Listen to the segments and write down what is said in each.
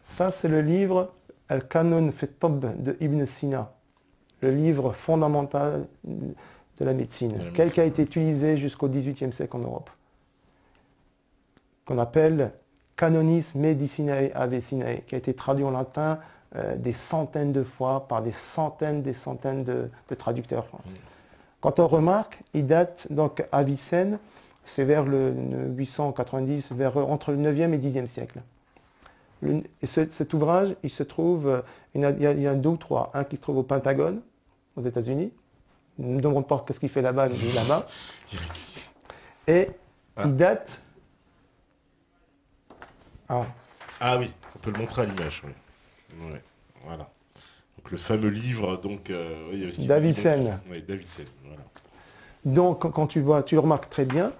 Ça, c'est le livre Al-Kanun fi Tabb de Ibn Sina, le livre fondamental de la médecine, qui a été utilisé jusqu'au XVIIIe siècle en Europe, qu'on appelle Canonis Medicinae Avicennae, qui a été traduit en latin des centaines de fois par des centaines de traducteurs. Quand on remarque, il date donc Avicenne, c'est vers le 890, entre le 9e et 10e siècle. Et cet ouvrage, il se trouve, il y a deux ou trois. Un qui se trouve au Pentagone, aux États-Unis. Ne me demande pas qu'est-ce qu'il fait là-bas, mais il est là-bas. Et il date. Ah oui, on peut le montrer à l'image. Oui. Ouais, voilà. Donc le fameux livre d'Avicenne. Oui, d'Avicenne. Voilà. Donc quand tu vois, tu remarques très bien,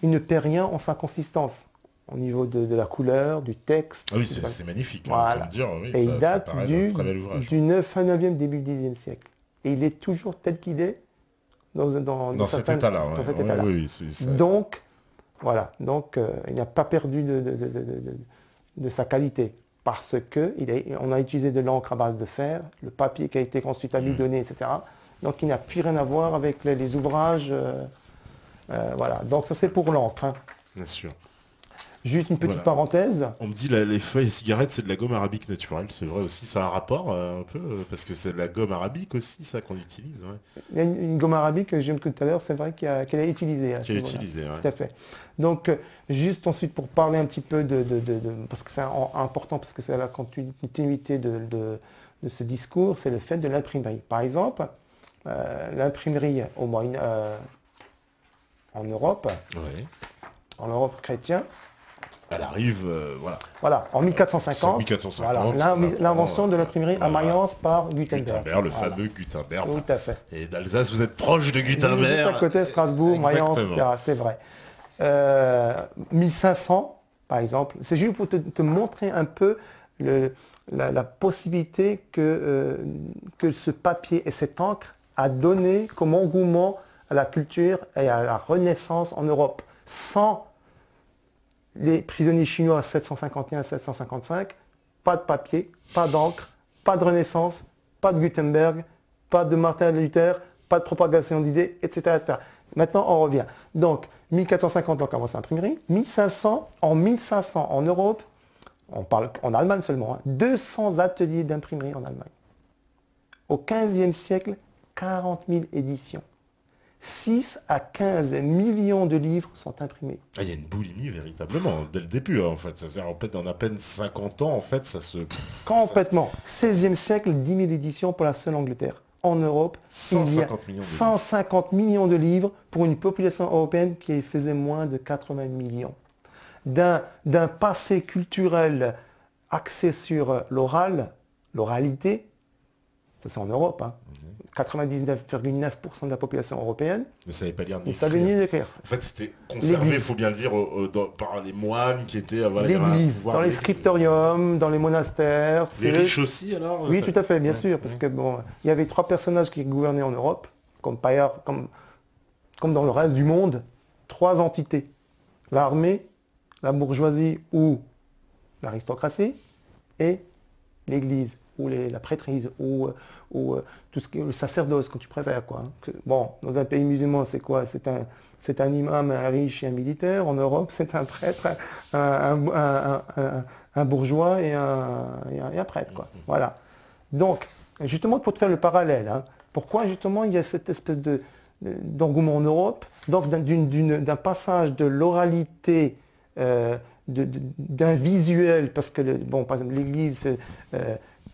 il ne perd rien en sa consistance. Au niveau de la couleur, du texte. Ah oui, c'est magnifique. Voilà. Hein, dire, oui, et il date du 9e début du 10e siècle. Et il est toujours tel qu'il est dans cet état-là. Ouais. Donc, voilà. Donc, il n'a pas perdu de sa qualité. Parce qu'on a utilisé de l'encre à base de fer, le papier qui a été ensuite amidonné, etc. Donc, il n'a plus rien à voir avec les ouvrages. Voilà. Donc, ça, c'est pour l'encre. Hein. Bien sûr. Juste une petite parenthèse. On me dit les feuilles et cigarettes, c'est de la gomme arabique naturelle. C'est vrai aussi, ça a un rapport un peu, parce que c'est de la gomme arabique aussi, ça qu'on utilise. Ouais. Il y a une gomme arabique que j'ai vu tout à l'heure, c'est vrai qu'elle est utilisée. Qu'elle est utilisée, oui. Tout à fait. Donc, juste ensuite pour parler un petit peu parce que c'est important, parce que c'est la continuité de ce discours, c'est le fait de l'imprimerie. Par exemple, l'imprimerie en Europe, oui. En Europe chrétienne, elle arrive, Voilà, en 1450, l'invention de l'imprimerie à Mayence par Gutenberg. Le fameux Gutenberg. Tout à fait. Et d'Alsace, vous êtes proche de Gutenberg. Juste à côté, Strasbourg, Mayence, c'est vrai. 1500, par exemple, c'est juste pour te montrer un peu la possibilité que ce papier et cette encre a donné comme engouement à la culture et à la Renaissance en Europe. Sans les prisonniers chinois 751-755, pas de papier, pas d'encre, pas de Renaissance, pas de Gutenberg, pas de Martin Luther, pas de propagation d'idées, etc., etc. Maintenant, on revient. Donc, 1450, on commence l'imprimerie. 1500 en Europe, on parle en Allemagne seulement, 200 ateliers d'imprimerie en Allemagne. Au XVe siècle, 40 000 éditions. 6 à 15 millions de livres sont imprimés. Ah, il y a une boulimie véritablement, dès le début, en fait. En à peine 50 ans, en fait, ça se... Complètement. 16e siècle, 10 000 éditions pour la seule Angleterre. En Europe, il y a 150 millions de livres pour une population européenne qui faisait moins de 80 millions. D'un passé culturel axé sur l'oralité, ça c'est en Europe, hein. 99,9% de la population européenne ne savait pas lire ni écrire. Savait ni écrire. En fait, c'était conservé, il faut bien le dire, par les moines qui étaient... L'Église, dans les scriptoriums, dans les monastères. Les riches aussi, alors Oui, tout à fait, bien sûr, parce que il y avait 3 personnages qui gouvernaient en Europe, comme dans le reste du monde, 3 entités. L'armée, la bourgeoisie ou l'aristocratie, et l'Église, ou la prêtrise, ou tout ce qui est le sacerdoce, quand tu préfères, quoi. Bon, dans un pays musulman, c'est quoi? C'est un imam, un riche et un militaire. En Europe, c'est un prêtre, un bourgeois et un prêtre, quoi. Voilà. Donc, justement, pour te faire le parallèle, hein, pourquoi justement il y a cette espèce d'engouement en Europe, donc d'un passage de l'oralité, d'un visuel, parce que, par exemple, l'Église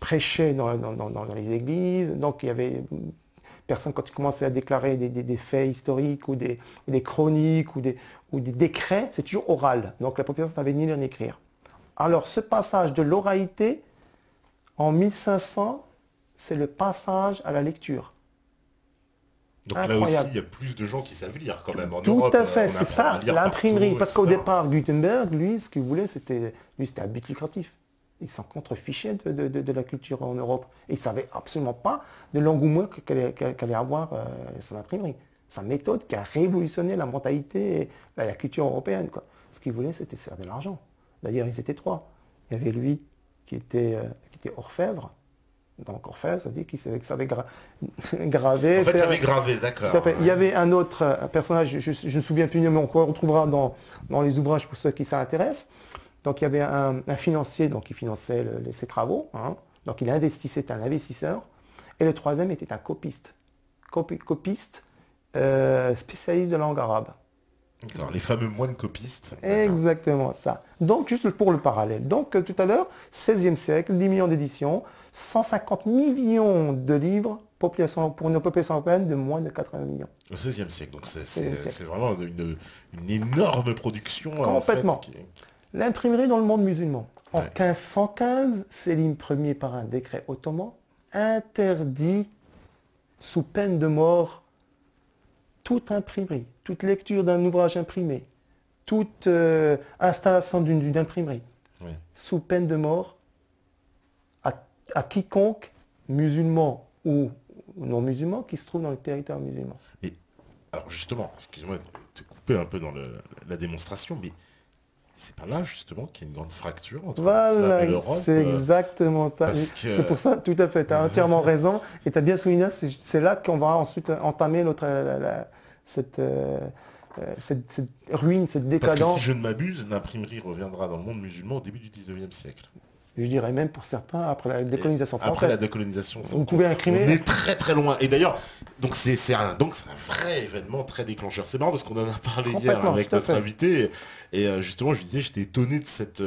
prêchait dans les églises, donc il y avait personne, quand tu commençais à déclarer des faits historiques ou des chroniques ou des décrets, c'est toujours oral, donc la population n'avait ni lire ni écrire. Alors ce passage de l'oralité, en 1500, c'est le passage à la lecture. Donc incroyable. Là aussi, il y a plus de gens qui savent lire quand même. En Tout Europe, à fait, c'est ça, l'imprimerie. Parce qu'au départ, Gutenberg, lui, ce qu'il voulait, c'était un but lucratif. Il s'en contrefichait de la culture en Europe. Et il ne savait absolument pas de l'engouement qu'allait avoir son imprimerie. Sa méthode qui a révolutionné la mentalité et la culture européenne, quoi. Ce qu'il voulait, c'était se faire de l'argent. D'ailleurs, ils étaient 3. Il y avait lui, qui était orfèvre. Donc orfèvre, ça veut dire qu'il savait graver. En fait, ça avait gravé, d'accord. Tout à fait. Il y avait un autre personnage, je ne me souviens plus, mais on retrouvera dans les ouvrages pour ceux qui s'intéressent. Donc il y avait un financier donc, qui finançait ses travaux. Hein. Donc il investissait, c'était un investisseur. Et le troisième était un copiste. Copiste spécialiste de langue arabe. D'accord, les fameux moines copistes. Exactement ça. Donc, juste pour le parallèle. Donc, tout à l'heure, 16e siècle, 10 millions d'éditions, 150 millions de livres, population, pour une population européenne de moins de 80 millions. Au 16e siècle, donc c'est vraiment une énorme production. Complètement. En fait, L'imprimerie dans le monde musulman. En Ouais. 1515, Sélim Ier, par un décret ottoman, interdit, sous peine de mort, toute imprimerie, toute lecture d'un ouvrage imprimé, toute installation d'une imprimerie, Ouais. sous peine de mort, à quiconque, musulman ou non musulman, qui se trouve dans le territoire musulman. Et alors justement, excuse-moi de te couper un peu dans la démonstration, mais c'est pas là justement qu'il y a une grande fracture entre l'islam Voilà, et l'Europe. c'est exactement ça. parce que- C'est pour ça, tout à fait, tu as entièrement raison. Et tu as bien souligné, c'est là qu'on va ensuite entamer cette ruine, cette Parce que décadence. si je ne m'abuse, l'imprimerie reviendra dans le monde musulman au début du 19e siècle. Je dirais même pour certains, après la décolonisation Après la française. décolonisation, Vous pouvez imprimer. on est très très loin. Et d'ailleurs, donc c'est un vrai événement très déclencheur. C'est marrant parce qu'on en a parlé hier Complètement, avec tout à notre fait. invité. Et justement, je lui disais, j'étais étonné de cette...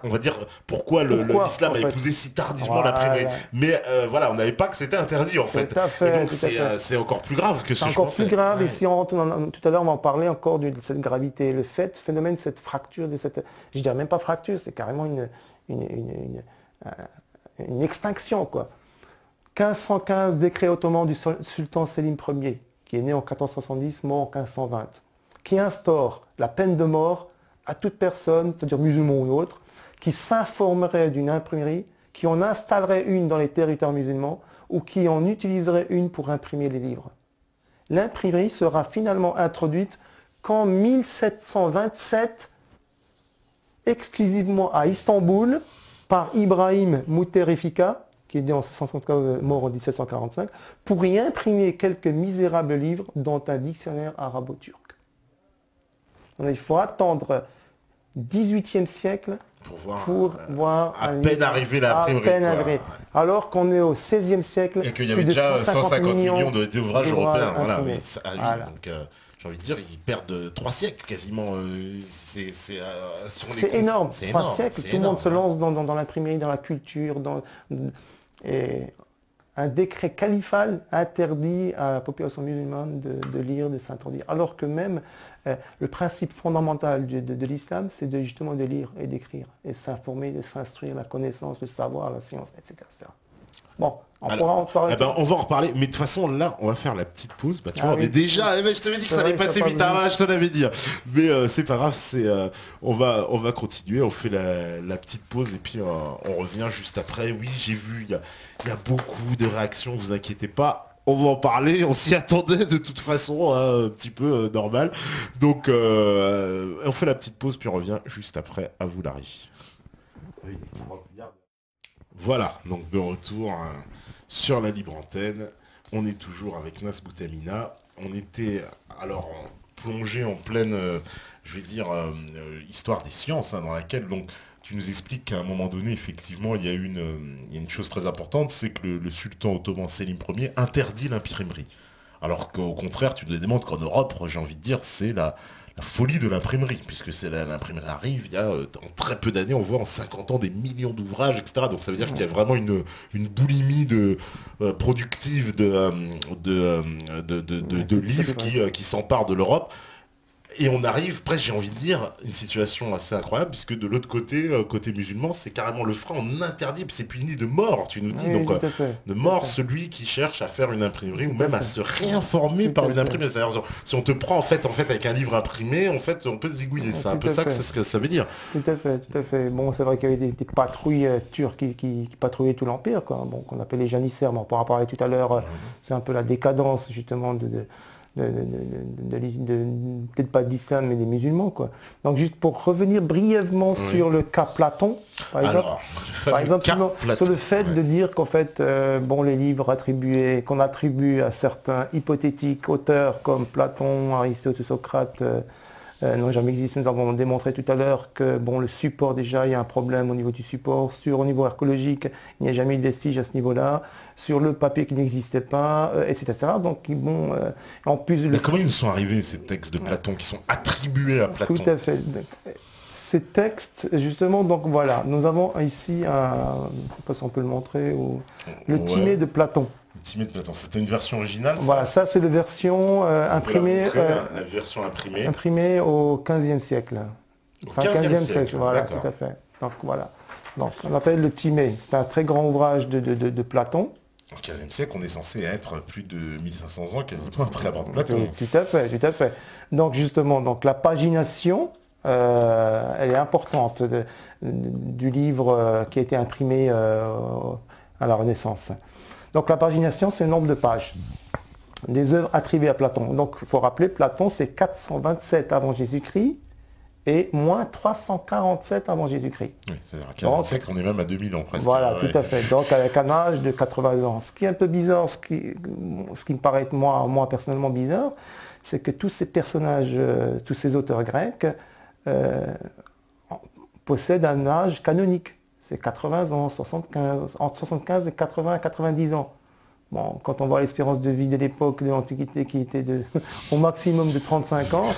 on va dire pourquoi Pourquoi, l'islam en a fait. épousé si tardivement Voilà. l'imprimerie. Mais voilà, on n'avait pas que c'était interdit en fait. Tout à fait, Et donc tout à fait. c'est encore plus grave que ce C'est que je encore pensais. plus grave, Ouais. et si on rentre tout à l'heure, on va en parler encore de cette gravité. Le phénomène, cette fracture, je dirais même pas fracture, c'est carrément une extinction, quoi. 1515, décret ottoman du sultan Sélim Ier, qui est né en 1470, mort en 1520, qui instaure la peine de mort à toute personne, c'est-à-dire musulman ou autre, qui s'informerait d'une imprimerie, qui en installerait une dans les territoires musulmans, ou qui en utiliserait une pour imprimer les livres. L'imprimerie sera finalement introduite qu'en 1727, exclusivement à Istanbul, par Ibrahim Mouterefika, qui est né en 1674, mort en 1745, pour y imprimer quelques misérables livres, dont un dictionnaire arabo-turc. Il faut attendre 18e siècle Pour pour voir à un peine livre. arrivé l'imprimerie. À peine quoi. arrivé. Alors qu'on est au 16e siècle. Et qu'il y plus avait de déjà 150 millions d'ouvrages d'ouvrages européens. Voilà, imprimés. oui, ça, oui, Voilà. donc j'ai envie de dire, ils perdent 3 siècles quasiment. Si on les C'est compte, énorme. c'est 3 énorme, siècles, c'est tout le monde se énorme. lance dans l'imprimerie, dans la culture. Et un décret califal interdit à la population musulmane de lire, de s'introduire. Alors que même le principe fondamental de l'islam, c'est justement de lire et d'écrire, et s'informer, de s'instruire, la connaissance, le savoir, la science, etc. etc. Bon, on pourra en parler. Eh ben, on va en reparler, mais de toute façon, là, on va faire la petite pause. Bah, tu Ah vois, on oui. est déjà. Eh ben, je t'avais dit que ça C'est allait vrai, passer ça vite, passe hein, je te l'avais dit. Mais c'est pas grave, on va continuer. On fait la petite pause et puis on revient juste après. Oui, j'ai vu, il y a beaucoup de réactions, vous inquiétez pas. On va en parler, on s'y attendait de toute façon, hein, un petit peu normal. Donc, on fait la petite pause, puis on revient juste après. À vous, Larry. Oui, voilà, donc de retour sur la libre antenne. On est toujours avec Nas Boutamina. On était alors plongé en pleine, je vais dire, histoire des sciences, hein, dans laquelle donc tu nous expliques qu'à un moment donné, effectivement, il y a une chose très importante, c'est que le sultan ottoman Sélim Ier interdit l'imprimerie. Alors qu'au contraire, tu nous démontres qu'en Europe, j'ai envie de dire, c'est la folie de l'imprimerie, puisque l'imprimerie arrive, il y a en très peu d'années, on voit en 50 ans des millions d'ouvrages, etc. Donc ça veut dire qu'il y a vraiment une boulimie productive de livres qui s'emparent de l'Europe. Et on arrive, presque j'ai envie de dire, une situation assez incroyable, puisque de l'autre côté, côté musulman, c'est carrément le frein, on interdit, c'est puni de mort, tu nous dis, Oui, donc tout à fait. de mort celui qui cherche à faire une imprimerie ou même à se réinformer Tout par à une fait. imprimerie. C'est-à-dire, si on te prend en fait avec un livre imprimé, en fait, on peut te zigouiller. C'est un Tout peu à ça que fait. c'est ce que ça veut dire. Tout à fait, tout à fait. Bon, c'est vrai qu'il y avait des patrouilles turques qui patrouillaient tout l'Empire, quoi. Bon, qu'on appelait les janissaires, mais on pourra parler tout à l'heure. C'est un peu la décadence, justement, peut-être pas d'islam, mais des musulmans, quoi. Donc juste pour revenir brièvement sur le cas Platon, par exemple, sur le fait de dire qu'en fait, bon, les livres attribués, qu'on attribue à certains hypothétiques auteurs comme Platon, Aristote, Socrate, n'ont jamais existé. Nous avons démontré tout à l'heure que bon, le support, déjà, il y a un problème au niveau du support. Au niveau archéologique, il n'y a jamais eu de vestige à ce niveau-là. Sur le papier qui n'existait pas, etc. Donc, bon, en plus... Mais comment ils nous sont arrivés, ces textes de Platon, qui sont attribués à Platon? Tout à fait. Ces textes, justement, donc voilà, nous avons ici, je ne sais pas si on peut le montrer, le Timée de Platon. Timée de Platon, c'était une version originale, ça? Voilà, ça c'est la version imprimée. La version imprimée. Imprimée au XVe siècle. Enfin, 15e siècle, voilà, tout à fait. Donc voilà. Donc on l'appelle le Timée. C'est un très grand ouvrage de Platon. Au XVe siècle, on est censé être plus de 1500 ans quasiment après la mort de Platon. Tout à fait, tout à fait. Donc justement, donc la pagination, elle est importante du livre qui a été imprimé à la Renaissance. Donc la pagination, c'est le nombre de pages des œuvres attribuées à Platon. Donc il faut rappeler, Platon, c'est 427 avant Jésus-Christ et moins 347 avant Jésus-Christ. Oui, c'est-à-dire qu'à 15e siècle, on est même à 2000 ans presque. Voilà, tout à fait. Donc avec un âge de 80 ans. Ce qui est un peu bizarre, ce qui me paraît moi personnellement bizarre, c'est que tous ces personnages, tous ces auteurs grecs possèdent un âge canonique. C'est 80 ans, 75, entre 75 et 80 à 90 ans. Bon, quand on voit l'espérance de vie de l'époque de l'Antiquité qui était au maximum de 35 ans,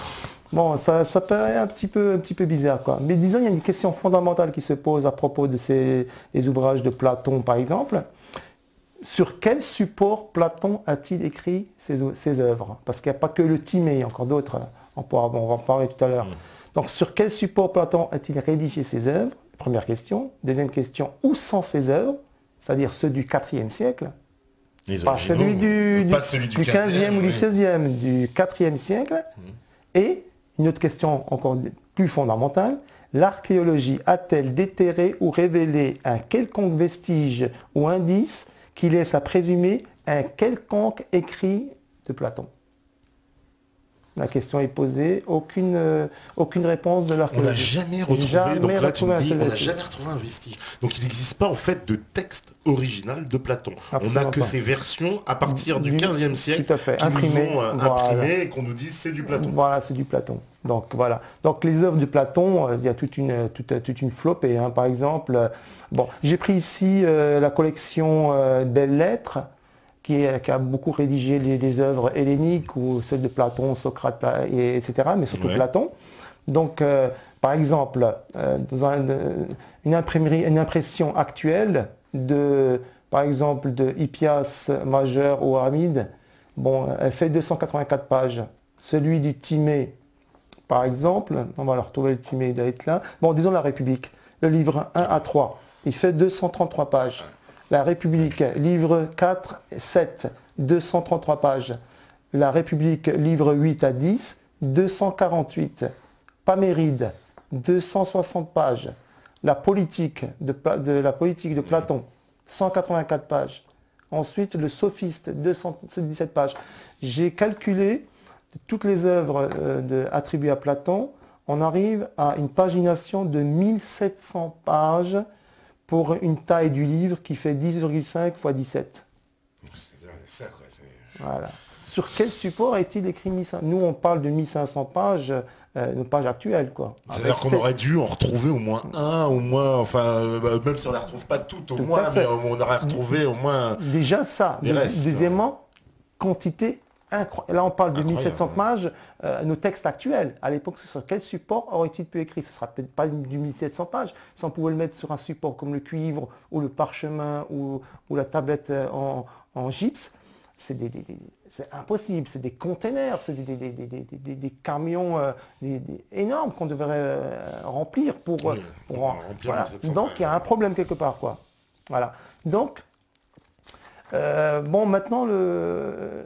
bon, ça paraît un petit peu bizarre, quoi. Mais disons, il y a une question fondamentale qui se pose à propos de les ouvrages de Platon, par exemple. Sur quel support Platon a-t-il écrit ses œuvres? Parce qu'il n'y a pas que le Timée, il y a encore d'autres. On va en parler tout à l'heure. Donc, sur quel support Platon a-t-il rédigé ses œuvres? Première question. Deuxième question, où sont ces œuvres? C'est-à-dire ceux du IVe siècle. Pas celui du 15e ou du 16e, du IVe siècle. Et une autre question encore plus fondamentale, l'archéologie a-t-elle déterré ou révélé un quelconque vestige ou indice qui laisse à présumer un quelconque écrit de Platon? La question est posée, aucune réponse de l'archéologie. On n'a jamais retrouvé, on n'a jamais retrouvé un vestige. Donc il n'existe pas en fait de texte original de Platon. Absolument on n'a que ces versions à partir du 15e siècle tout à fait. qui nous ont imprimé et qu'on nous dit c'est du Platon. Voilà, c'est du Platon. Donc voilà. Donc les œuvres de Platon, il y a toute une flopée. Hein. Par exemple, bon, j'ai pris ici la collection Belles Lettres, qui a beaucoup rédigé les œuvres helléniques ou celles de Platon, Socrate, etc., mais surtout Platon. Donc, par exemple, dans une impression actuelle par exemple, de Hippias majeur ou Aramide, bon, elle fait 284 pages. Celui du Timée, par exemple, on va le retrouver, le Timée, il doit être là. Bon, disons la République, le livre 1 à 3, il fait 233 pages. La République, livre 4, 7, 233 pages. La République, livre 8 à 10, 248. Paméride, 260 pages. La politique de Platon, 184 pages. Ensuite, le Sophiste, 217 pages. J'ai calculé toutes les œuvres attribuées à Platon. On arrive à une pagination de 1700 pages pour une taille du livre qui fait 10,5 x 17. C'est ça, quoi. Voilà. Sur quel support est-il écrit 1500? Nous, on parle de 1500 pages, nos pages actuelles, quoi. C'est-à-dire qu'on aurait dû en retrouver au moins un, enfin, même si on ne les retrouve pas toutes, au moins, mais on aurait retrouvé au moins... Déjà ça. Deuxièmement, quantité incroyable. Là, on parle de 1700 pages, nos textes actuels. À l'époque, sur quel support aurait-il pu écrire? Ce ne sera peut-être pas du 1700 pages. Si on pouvait le mettre sur un support comme le cuivre, ou le parchemin, ou la tablette en gypse, c'est impossible. C'est des containers, c'est des camions énormes qu'on devrait remplir pour remplir. Voilà. Donc, il y a un problème quelque part, quoi. Voilà. Donc, bon, maintenant, ce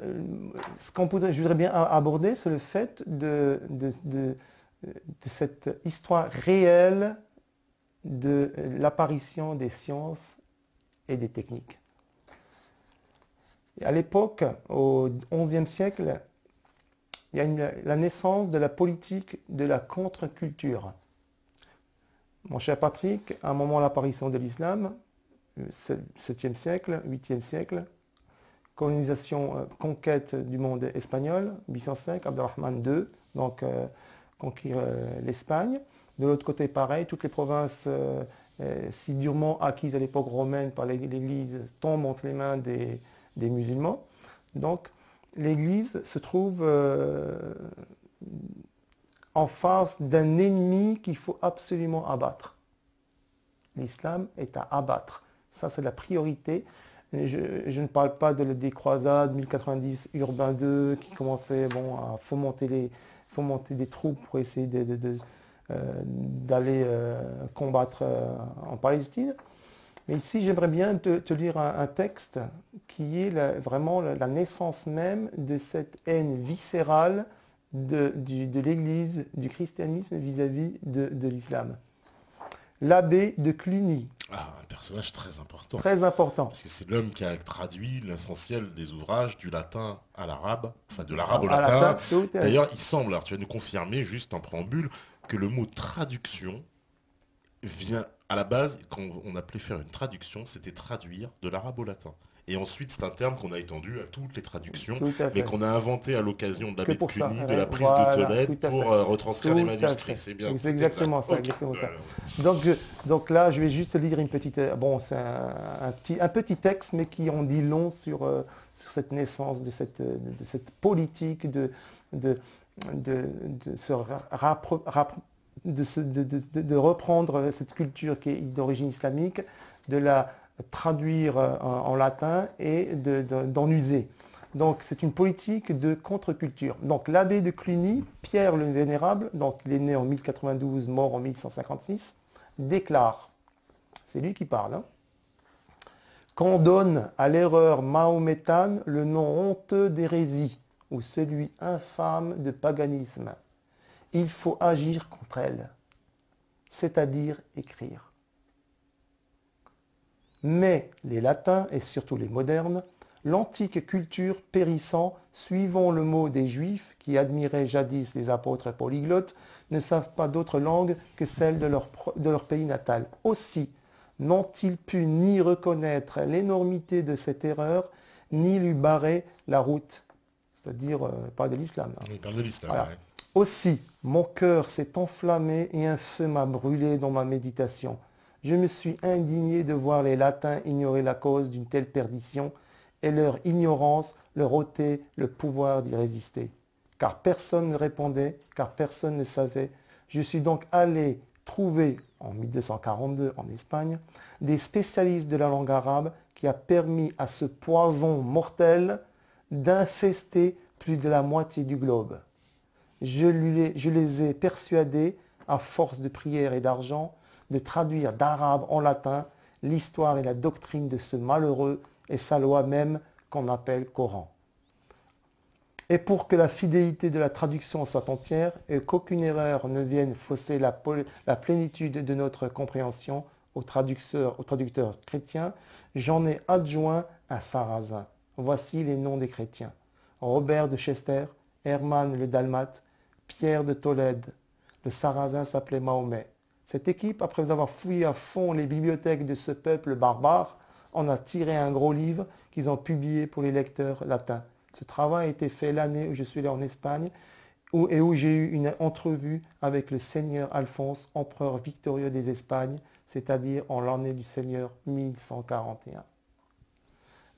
je voudrais bien aborder, c'est le fait de cette histoire réelle de l'apparition des sciences et des techniques. Et à l'époque, au XIe siècle, il y a la naissance de la politique de la contre-culture. Mon cher Patrick, à un moment de l'apparition de l'islam, 7e siècle, 8e siècle, colonisation, conquête du monde espagnol, 805, Abderrahman II, donc conquérir l'Espagne. De l'autre côté, pareil, toutes les provinces si durement acquises à l'époque romaine par l'Église tombent entre les mains des musulmans. Donc l'Église se trouve en face d'un ennemi qu'il faut absolument abattre. L'islam est à abattre. Ça, c'est la priorité. Je ne parle pas des croisades 1090, Urbain II, qui commençait à fomenter des troupes pour essayer d'aller combattre en Palestine. Mais ici, j'aimerais bien te lire un texte qui est vraiment la naissance même de cette haine viscérale de l'Église, du christianisme vis-à-vis de l'islam. L'abbé de Cluny. Ah, un personnage très important. Très important. Parce que c'est l'homme qui a traduit l'essentiel des ouvrages du latin à l'arabe, enfin de l'arabe au latin. D'ailleurs, il semble, alors tu vas nous confirmer juste en préambule, que le mot traduction vient à la base, quand on appelait faire une traduction, c'était traduire de l'arabe au latin. Et ensuite, c'est un terme qu'on a étendu à toutes les traductions, mais qu'on a inventé à l'occasion de l'abbé de Cluny, de la prise de Tolède, pour retranscrire les manuscrits. C'est bien. C'est exactement ça. Exactement ça. Donc là, je vais juste lire une petite... Bon, c'est un petit texte, mais qui en dit long sur cette naissance, de cette politique de reprendre cette culture qui est d'origine islamique, de la traduire en latin et d'en user. Donc c'est une politique de contre-culture. Donc l'abbé de Cluny, Pierre le Vénérable, donc il est né en 1092, mort en 1156, déclare, c'est lui qui parle, qu'on donne à l'erreur mahométane le nom honteux d'hérésie ou celui infâme de paganisme. Il faut agir contre elle, c'est-à-dire écrire. Mais les latins, et surtout les modernes, l'antique culture périssant, suivant le mot des Juifs qui admiraient jadis les apôtres polyglottes, ne savent pas d'autre langue que celle de leur pays natal. Aussi n'ont-ils pu ni reconnaître l'énormité de cette erreur, ni lui barrer la route. C'est-à-dire, pas de l'islam. Il parle de l'islam, voilà. Ouais. Aussi, mon cœur s'est enflammé et un feu m'a brûlé dans ma méditation. Je me suis indigné de voir les latins ignorer la cause d'une telle perdition et leur ignorance leur ôter le pouvoir d'y résister. Car personne ne répondait, car personne ne savait. Je suis donc allé trouver, en 1242 en Espagne, des spécialistes de la langue arabe qui a permis à ce poison mortel d'infester plus de la moitié du globe. Je les ai persuadés, à force de prières et d'argent, de traduire d'arabe en latin l'histoire et la doctrine de ce malheureux et sa loi même qu'on appelle Coran. Et pour que la fidélité de la traduction soit entière et qu'aucune erreur ne vienne fausser la plénitude de notre compréhension aux traducteurs chrétiens, j'en ai adjoint un sarrasin. Voici les noms des chrétiens. Robert de Chester, Hermann le Dalmate, Pierre de Tolède. Le sarrasin s'appelait Mahomet. Cette équipe, après avoir fouillé à fond les bibliothèques de ce peuple barbare, en a tiré un gros livre qu'ils ont publié pour les lecteurs latins. Ce travail a été fait l'année où je suis allé en Espagne et où j'ai eu une entrevue avec le seigneur Alphonse, empereur victorieux des Espagnes, c'est-à-dire en l'année du Seigneur 1141.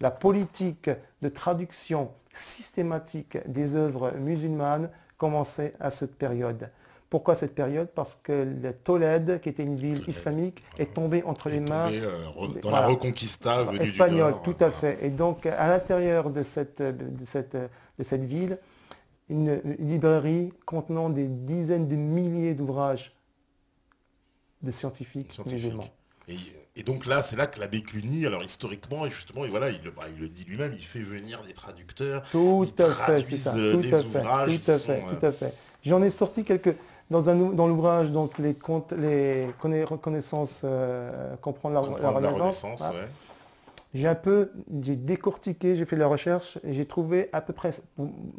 La politique de traduction systématique des œuvres musulmanes commençait à cette période. Pourquoi cette période? Parce que le Tolède, qui était une ville islamique, est tombée entre les mains dans la Reconquista venue espagnole, du Nord. tout à fait. Et donc, à l'intérieur de cette ville, une librairie contenant des dizaines de milliers d'ouvrages de scientifiques musulmans. Et donc là, c'est là que l'abbé Cluny, alors historiquement, et justement, et voilà, il le dit lui-même, il fait venir des traducteurs, tout ils à fait, c'est ça, tout les à ouvrages. fait, tout à fait. J'en ai sorti quelques dans l'ouvrage, donc les connaissances, comprendre la Renaissance. Ouais. J'ai décortiqué, j'ai fait de la recherche, et j'ai trouvé à peu près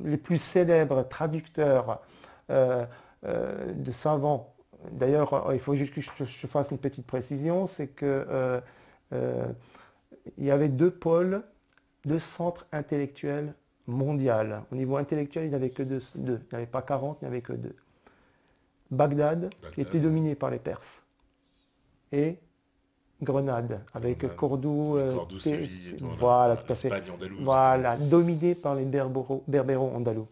les plus célèbres traducteurs de savants. D'ailleurs, il faut juste que je fasse une petite précision, c'est que il y avait deux pôles, deux centres intellectuels mondiaux. Au niveau intellectuel, il n'y avait que deux. Il n'y avait pas 40, il n'y avait que deux. Bagdad, qui était dominé par les Perses, et Grenade, avec Cordoue, Séville, voilà, tout à fait. l'Espagne andalouse. Voilà, dominé par les Berbéros andalous.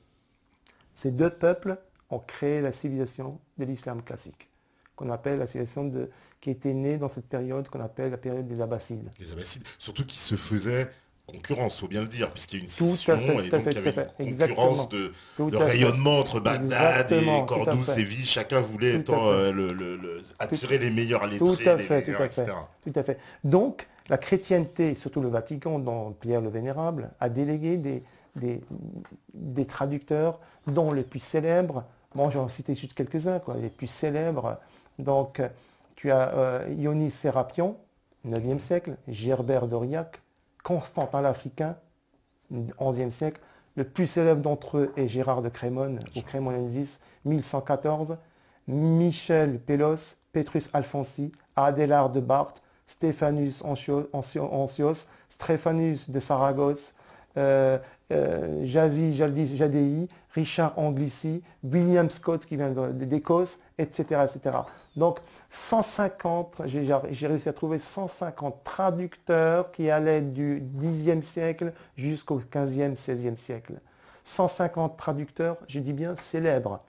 Ces deux peuples ont créé la civilisation de l'islam classique, qu'on appelle la civilisation qui était née dans cette période qu'on appelle la période des Abbassides. Les Abbassides, surtout qui se faisaient concurrence, il faut bien le dire, puisqu'il y a une Tout à scission fait, et tout à donc fait, il y avait tout à fait. une Exactement. concurrence de Tout à fait. rayonnement entre Bagdad Exactement, et tout à Cordoue, fait. Séville. Chacun voulait Tout à étant, fait. attirer les meilleurs Tout lettrés, à les fait, tout meilleurs, à fait, etc. tout à fait. Donc, la chrétienté, surtout le Vatican, dont Pierre le Vénérable, a délégué des traducteurs, dont les plus célèbres, bon, j'en citer juste quelques-uns, quoi, les plus célèbres. Donc, tu as Ionis Sérapion, 9e siècle, Gerbert d'Aurillac, Constantin l'Africain, 11e siècle. Le plus célèbre d'entre eux est Gérard de Crémone, ou Crémonensis, 1114, Michel Pélos, Petrus Alfonsi, Adélard de Barthes, Stéphanus Ancios, Stéphanus de Saragosse, Jazi Jadei, Richard Anglici, William Scott qui vient d'Écosse, etc., etc. Donc 150, j'ai réussi à trouver 150 traducteurs qui allaient du 10e siècle jusqu'au 15e, 16e siècle. 150 traducers, je dis bien célèbres.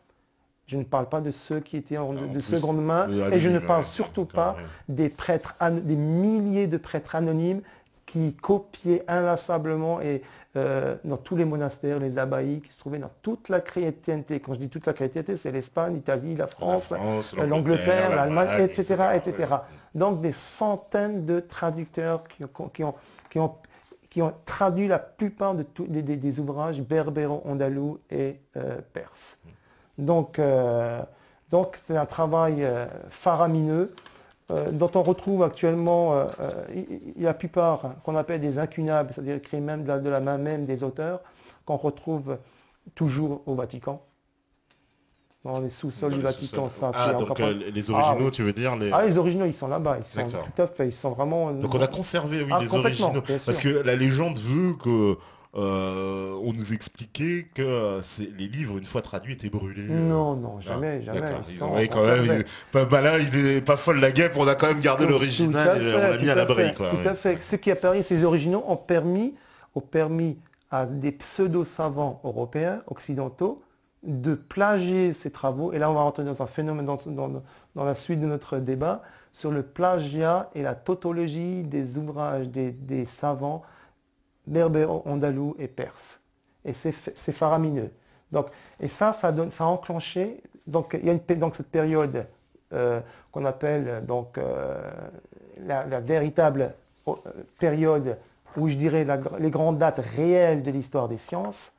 Je ne parle pas de ceux qui étaient de seconde main, et je ne parle surtout pas des prêtres, des milliers de prêtres anonymes qui copiaient inlassablement et dans tous les monastères, les abbayes qui se trouvaient dans toute la chrétienté. Quand je dis toute la chrétienté, c'est l'Espagne, l'Italie, la France, l'Angleterre, l'Allemagne, etc., etc. Donc des centaines de traducteurs qui ont traduit la plupart des ouvrages berbéro-andalous et perses. Donc c'est un travail faramineux dont on retrouve actuellement la plupart qu'on appelle des incunables, c'est-à-dire écrits même de la main même des auteurs, qu'on retrouve toujours au Vatican. Dans les sous-sols du Vatican, ça c'est donc encore les originaux, oui. tu veux dire les originaux, ils sont là-bas, tout à fait, ils sont vraiment... Donc on a conservé, oui, les originaux, parce que la légende veut que... on nous expliquait que les livres, une fois traduits, étaient brûlés. Non, jamais. Ils ont quand même... il est pas folle la guêpe, on a quand même gardé l'original et on l'a mis à l'abri. Tout à fait. Ce qui a permis, ces originaux ont permis à des pseudo-savants européens, occidentaux, de plagier ces travaux. Et là, on va rentrer dans un phénomène dans la suite de notre débat sur le plagiat et la tautologie des ouvrages des savants berbères, andalous et perses. Et c'est faramineux. Donc, et ça a enclenché, donc il y a donc cette période qu'on appelle donc la véritable période où je dirais les grandes dates réelles de l'histoire des sciences,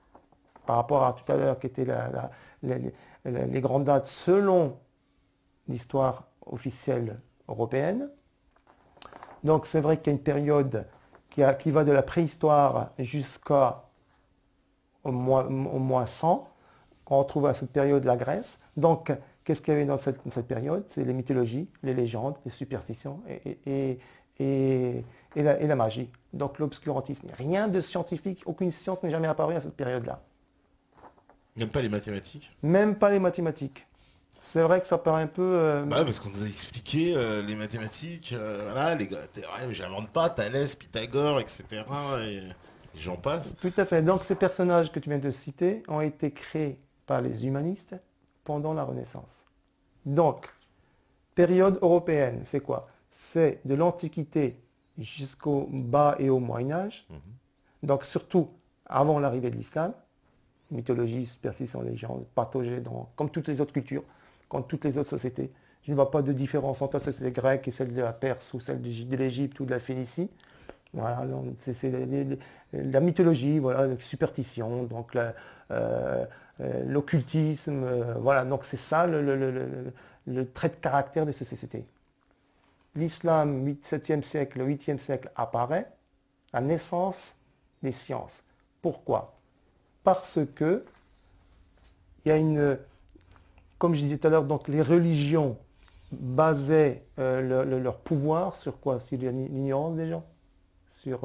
par rapport à tout à l'heure qui étaient les grandes dates selon l'histoire officielle européenne. Donc c'est vrai qu'il y a une période qui va de la préhistoire jusqu'au moins 100, qu'on retrouve à cette période la Grèce. Donc, qu'est-ce qu'il y avait dans cette période? C'est les mythologies, les légendes, les superstitions et la magie. Donc l'obscurantisme. Rien de scientifique, aucune science n'est jamais apparue à cette période-là. Même pas les mathématiques? Même pas les mathématiques. C'est vrai que ça paraît un peu... parce qu'on nous a expliqué les mathématiques, voilà, les théorèmes, j'invente pas, Thalès, Pythagore, etc. Et j'en passe. Tout à fait. Donc ces personnages que tu viens de citer ont été créés par les humanistes pendant la Renaissance. Donc, période européenne, c'est quoi? C'est de l'Antiquité jusqu'au bas et au Moyen-Âge. Donc surtout avant l'arrivée de l'islam, mythologie, superstition, légende, partagée comme toutes les autres cultures, comme toutes les autres sociétés. Je ne vois pas de différence entre la société grecque et celle de la Perse ou celle de l'Égypte ou de la Phénicie. Voilà, c'est la mythologie, voilà, la superstition, donc l'occultisme, voilà, donc c'est ça le trait de caractère de ces sociétés. L'islam, 7e siècle, 8e siècle apparaît, la naissance des sciences. Pourquoi? Parce que il y a comme je disais tout à l'heure, donc les religions basaient leur pouvoir sur quoi? Sur l'ignorance des gens, sur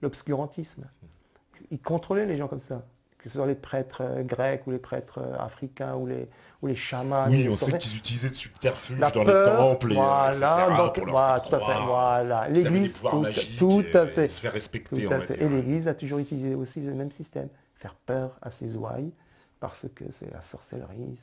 l'obscurantisme. Ils contrôlaient les gens comme ça, que ce soit les prêtres grecs ou les prêtres africains ou les chamans. Oui, on sait qu'ils utilisaient de subterfuges dans peur, les temples, voilà, etc. donc, pour leur voilà, faire tout à fait, croire voilà. qu'ils avaient des L'Église, pouvoirs magiques tout à fait, et se faire respecter, tout on à va fait. dire. Et l'Église a toujours utilisé aussi le même système, faire peur à ses ouailles, parce que c'est la sorcellerie,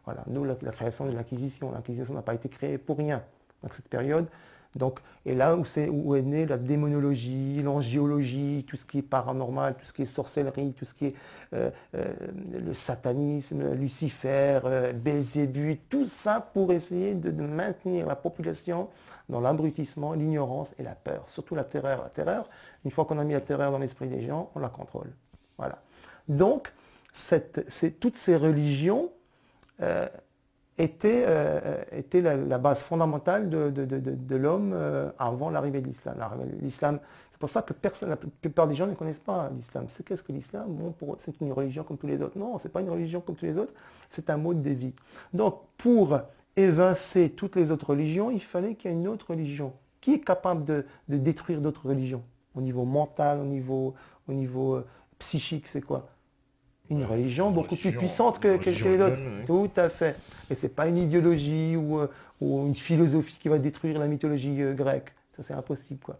voilà. Nous, la création de l'Inquisition n'a pas été créée pour rien dans cette période. Donc, et là où est née la démonologie, l'angiologie, tout ce qui est paranormal, tout ce qui est sorcellerie, tout ce qui est le satanisme, Lucifer, Belzébuth, tout ça pour essayer de maintenir la population dans l'abrutissement, l'ignorance et la peur, surtout la terreur. La terreur, une fois qu'on a mis la terreur dans l'esprit des gens, on la contrôle. Voilà. Donc, toutes ces religions était la base fondamentale de l'homme avant l'arrivée de l'islam. L'islam, c'est pour ça que la plupart des gens ne connaissent pas l'islam. Qu'est-ce que l'islam? Bon, pour eux, c'est une religion comme tous les autres. Non, ce n'est pas une religion comme tous les autres, c'est un mode de vie. Donc, pour évincer toutes les autres religions, il fallait qu'il y ait une autre religion. Qui est capable de détruire d'autres religions? Au niveau mental, au niveau psychique, c'est quoi? Une religion beaucoup plus puissante que les autres. Oui. Tout à fait. Et ce n'est pas une idéologie ou une philosophie qui va détruire la mythologie grecque. Ça, c'est impossible, quoi.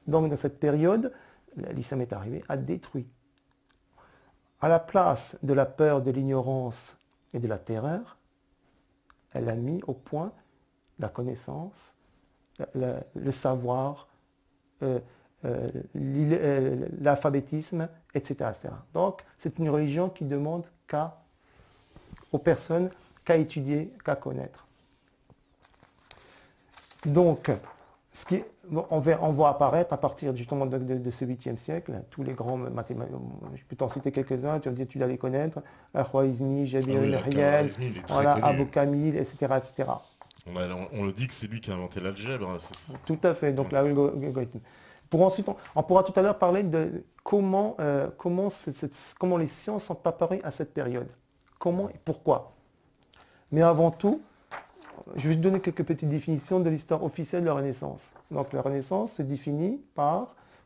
Donc, dans cette période, l'islam est arrivé à détruire. À la place de la peur, de l'ignorance et de la terreur, elle a mis au point la connaissance, le savoir, l'alphabétisme, etc., etc. Donc, c'est une religion qui demande aux personnes qu'à étudier, qu'à connaître. Donc, on va apparaître à partir justement de ce 8e siècle, tous les grands mathématiciens, je peux t'en citer quelques-uns, tu dois les connaître, Al-Khwarizmi, Jabir el-Riel, Abu Kamil, etc., etc. On le dit que c'est lui qui a inventé l'algèbre. Tout à fait, donc l'algorithme. Ensuite, on pourra tout à l'heure parler de comment les sciences sont apparues à cette période. Comment et pourquoi. Mais avant tout, je vais te donner quelques petites définitions de l'histoire officielle de la Renaissance. Donc la Renaissance se définit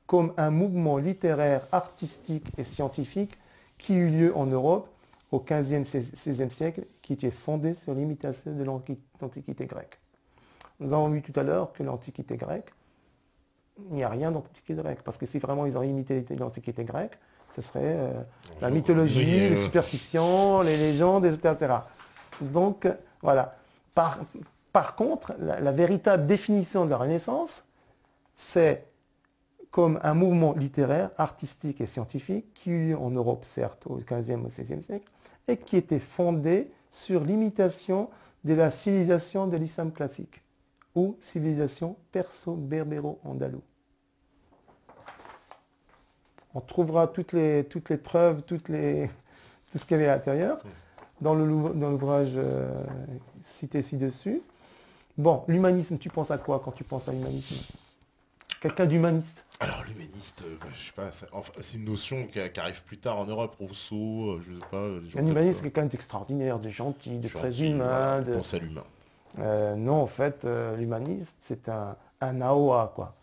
comme un mouvement littéraire, artistique et scientifique qui eut lieu en Europe au XVe, XVIe siècle, qui était fondé sur l'imitation de l'Antiquité grecque. Nous avons vu tout à l'heure que l'Antiquité grecque, il n'y a rien d'Antiquité grecque, parce que si vraiment ils ont imité l'Antiquité grecque, ce serait la mythologie, les superstitions, les légendes, etc. Donc, voilà. Par contre, la véritable définition de la Renaissance, c'est comme un mouvement littéraire, artistique et scientifique qui eut lieu en Europe, certes, au XVe, au XVIe siècle, et qui était fondé sur l'imitation de la civilisation de l'islam classique, ou civilisation perso-berbéro-andalou. On trouvera toutes les preuves, tout ce qu'il y avait à l'intérieur, dans l'ouvrage cité ci-dessus. Bon, l'humanisme, tu penses à quoi quand tu penses à l'humanisme? Quelqu'un d'humaniste? Alors, l'humaniste, je sais pas, c'est une notion qui arrive plus tard en Europe, Rousseau, je sais pas. Un humaniste, c'est quelqu'un d'extraordinaire, de gentil, de très humain. Voilà, pense à l'humain. Non, en fait, l'humaniste, c'est un AOA, quoi.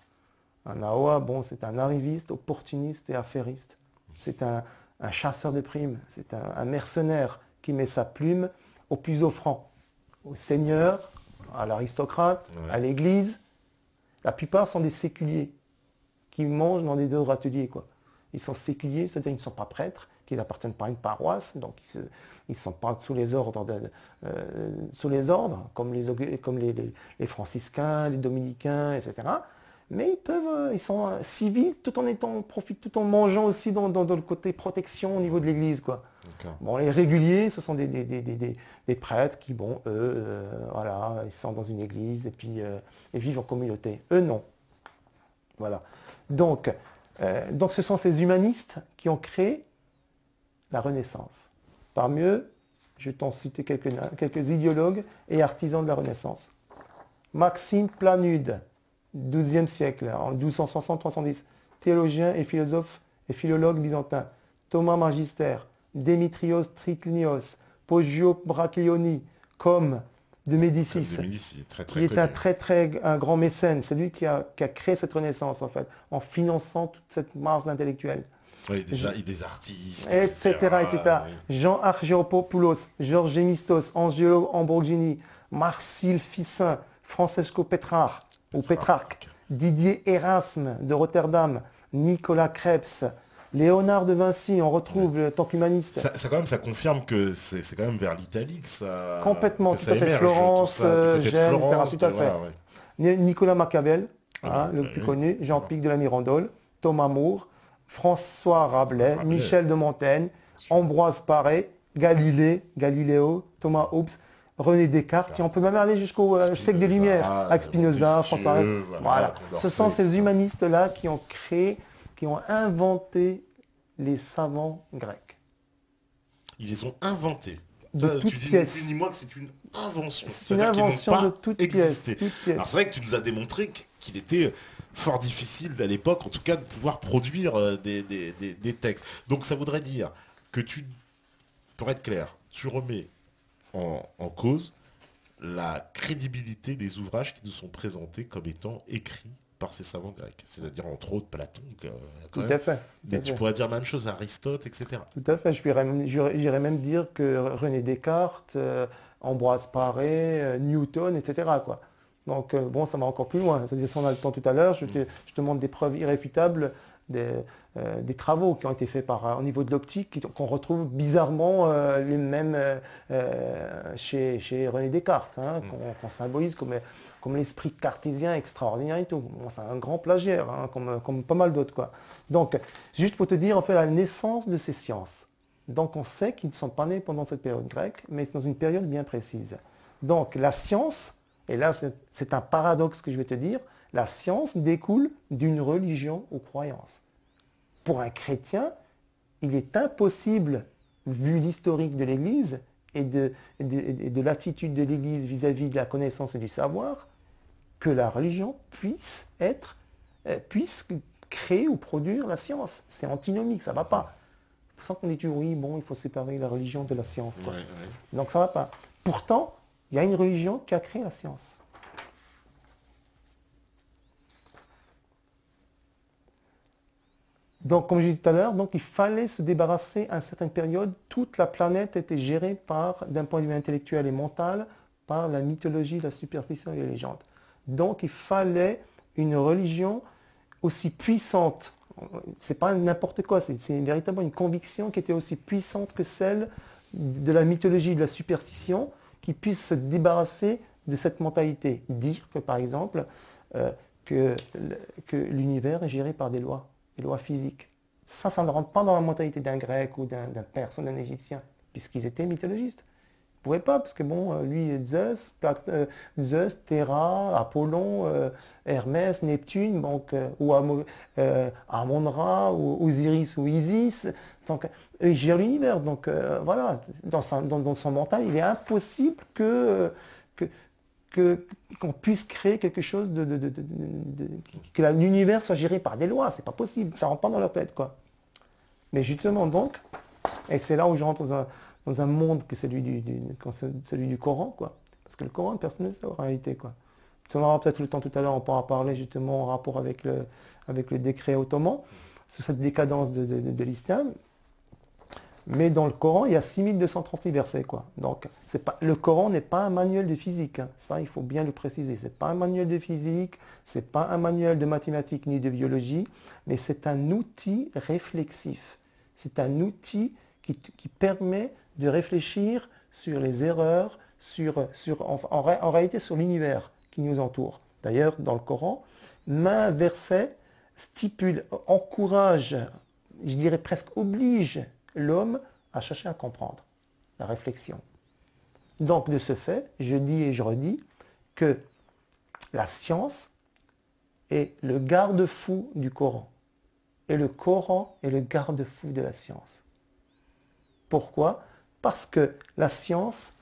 Un AOA, bon, c'est un arriviste, opportuniste et affairiste. C'est un chasseur de primes, c'est un mercenaire qui met sa plume au plus offrant, au seigneur, à l'aristocrate, à l'église. La plupart sont des séculiers qui mangent dans des deux ateliers, quoi. Ils sont séculiers, c'est-à-dire qu'ils ne sont pas prêtres, qu'ils n'appartiennent pas à une paroisse, donc ils ne sont pas sous les ordres, comme les franciscains, les dominicains, etc. Mais ils sont civils tout en mangeant aussi dans le côté protection au niveau de l'église, quoi. Bon, les réguliers, ce sont des prêtres qui, bon, eux, voilà, ils sont dans une église et puis ils vivent en communauté. Eux, non. Voilà. Donc, ce sont ces humanistes qui ont créé la Renaissance. Parmi eux, je vais t'en citer quelques idéologues et artisans de la Renaissance. Maxime Planude, XIIe siècle, en 1260-310, théologien et philosophe et philologue byzantin, Thomas Magister, Démétrios Triclinios, Poggio Braccioni, comme de Médicis, qui est un grand mécène. C'est lui qui a créé cette renaissance, en fait, en finançant toute cette masse d'intellectuels. Oui, des artistes, etc. Jean Argyropoulos, Georges Gemistos, Angelo Ambrogini, Marcille Ficin, Francesco Pétrarque, Didier Erasme de Rotterdam, Nicolas Krebs, Léonard de Vinci, on retrouve le temple humaniste. Ça confirme que c'est quand même vers l'Italie que ça. Complètement, que tout à fait. Florence, Gênes, etc. Tout à fait. Ouais. Nicolas Machiavel, le plus connu, Jean-Pic de la Mirandole, Thomas More, François Rabelais, Michel de Montaigne, Ambroise Paré, Galileo, Thomas Hobbes, René Descartes, et on peut même aller jusqu'au siècle des Lumières, avec Spinoza, François. Voilà. Ce sont ces humanistes-là qui ont créé, qui ont inventé les savants grecs. Ils les ont inventés. De toutes pièces. Dis-moi que c'est une invention. C'est une invention de toutes pièces. Alors c'est vrai que tu nous as démontré qu'il était fort difficile à l'époque, en tout cas, de pouvoir produire des textes. Donc ça voudrait dire que pour être clair, tu remets en cause la crédibilité des ouvrages qui nous sont présentés comme étant écrits par ces savants grecs. C'est-à-dire, entre autres, Platon. Tout à fait. Mais tu pourrais dire la même chose à Aristote, etc. Tout à fait. J'irais même dire que René Descartes, Ambroise Paré, Newton, etc. quoi. Donc, bon, ça va encore plus loin. C'est-à-dire, si on a le temps tout à l'heure, je te montre des preuves irréfutables des travaux qui ont été faits au niveau de l'optique, qu'on retrouve bizarrement les mêmes chez René Descartes, qu'on symbolise comme l'esprit cartésien extraordinaire et tout. Bon, c'est un grand plagiaire, comme pas mal d'autres, quoi. Donc, juste pour te dire, en fait, la naissance de ces sciences. Donc, on sait qu'ils ne sont pas nés pendant cette période grecque, mais c'est dans une période bien précise. Donc, la science, et là, c'est un paradoxe que je vais te dire, la science découle d'une religion aux croyances. Pour un chrétien, il est impossible, vu l'historique de l'Église et de l'attitude de l'Église vis-à-vis de la connaissance et du savoir, que la religion puisse créer ou produire la science. C'est antinomique, ça ne va pas. C'est pour ça qu'on dit toujours, oui, bon, il faut séparer la religion de la science. Ouais. Donc ça ne va pas. Pourtant, il y a une religion qui a créé la science. Donc, comme je disais tout à l'heure, il fallait se débarrasser à une certaine période. Toute la planète était gérée d'un point de vue intellectuel et mental, par la mythologie, la superstition et les légendes. Donc, il fallait une religion aussi puissante. C'est pas n'importe quoi, c'est véritablement une conviction qui était aussi puissante que celle de la mythologie, de la superstition, qui puisse se débarrasser de cette mentalité. Dire que, par exemple, que l'univers est géré par des lois physiques. Ça ne rentre pas dans la mentalité d'un grec ou d'un perse ou d'un égyptien, puisqu'ils étaient mythologistes. Ils ne pouvaient pas, parce que bon, lui, Zeus, Terra, Apollon, Hermès, Neptune, donc, ou Amon-Ra, ou Osiris ou Isis, donc, eux, ils gèrent l'univers. Donc voilà, dans son mental, il est impossible qu'on puisse créer quelque chose que l'univers soit géré par des lois. C'est pas possible, ça rentre pas dans leur tête, quoi. Mais justement, donc, et c'est là où je rentre dans un monde que celui du Coran, quoi. Parce que le Coran, personne ne sait en réalité, quoi. On aura peut-être le temps tout à l'heure, on pourra parler justement en rapport avec le décret ottoman, sur cette décadence de l'islam. Mais dans le Coran, il y a 6236 versets, quoi. Donc, le Coran n'est pas un manuel de physique, hein. Ça, il faut bien le préciser. Ce n'est pas un manuel de physique, ce n'est pas un manuel de mathématiques ni de biologie, mais c'est un outil réflexif. C'est un outil qui permet de réfléchir sur les erreurs, en réalité sur l'univers qui nous entoure. D'ailleurs, dans le Coran, un verset stipule, encourage, je dirais presque oblige l'homme à chercher à comprendre, la réflexion. Donc, de ce fait, je dis et je redis que la science est le garde-fou du Coran. Et le Coran est le garde-fou de la science. Pourquoi? Parce que la science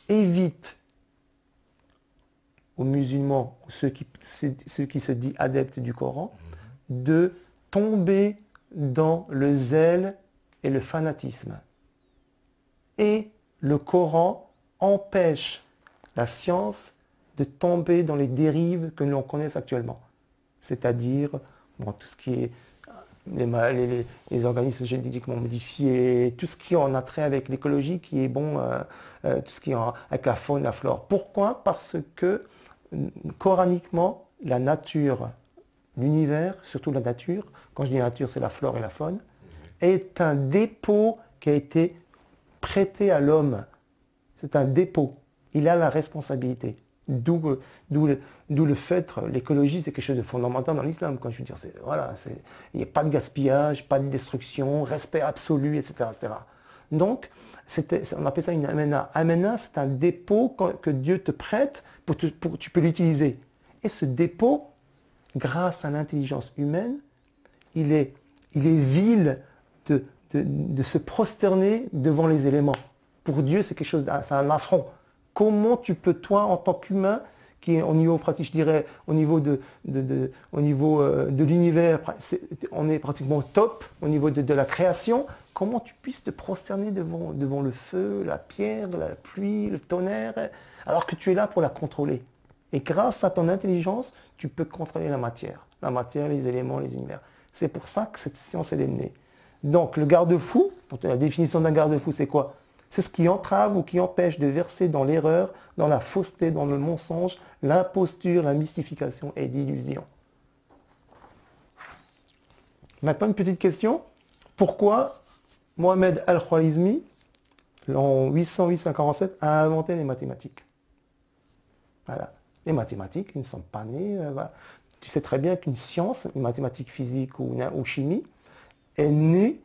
évite aux musulmans, ceux qui se disent adeptes du Coran, de tomber dans le zèle et le fanatisme. Et le Coran empêche la science de tomber dans les dérives que l'on connaît actuellement. C'est-à-dire tout ce qui est les organismes génétiquement modifiés, tout ce qui est en attrait avec l'écologie, qui est tout ce qui est avec la faune, la flore. Pourquoi? Parce que coraniquement, la nature, l'univers, surtout la nature, quand je dis nature, c'est la flore et la faune, est un dépôt qui a été prêté à l'homme. C'est un dépôt. Il a la responsabilité. D'où le fait, l'écologie, c'est quelque chose de fondamental dans l'islam. Quand je veux dire, il n'y a pas de gaspillage, pas de destruction, respect absolu, etc. etc. Donc, on appelle ça une amena. Amena, c'est un dépôt que Dieu te prête pour tu peux l'utiliser. Et ce dépôt, grâce à l'intelligence humaine, il est vil de se prosterner devant les éléments. Pour Dieu, c'est quelque chose, c'est un affront. Comment tu peux, toi, en tant qu'humain, qui est au niveau pratique, je dirais, au niveau de l'univers, on est pratiquement au top, au niveau de la création, comment tu puisses te prosterner devant le feu, la pierre, la pluie, le tonnerre, alors que tu es là pour la contrôler. Et grâce à ton intelligence, tu peux contrôler la matière, les éléments, les univers. C'est pour ça que cette science, elle est née. Donc, le garde-fou, la définition d'un garde-fou, c'est quoi? C'est ce qui entrave ou qui empêche de verser dans l'erreur, dans la fausseté, dans le mensonge, l'imposture, la mystification et l'illusion. Maintenant, une petite question. Pourquoi Mohamed Al-Khwarizmi, en 800-847, a inventé les mathématiques? Voilà. Les mathématiques, ils ne sont pas nés. Voilà. Tu sais très bien qu'une science, une mathématique physique ou chimie, est née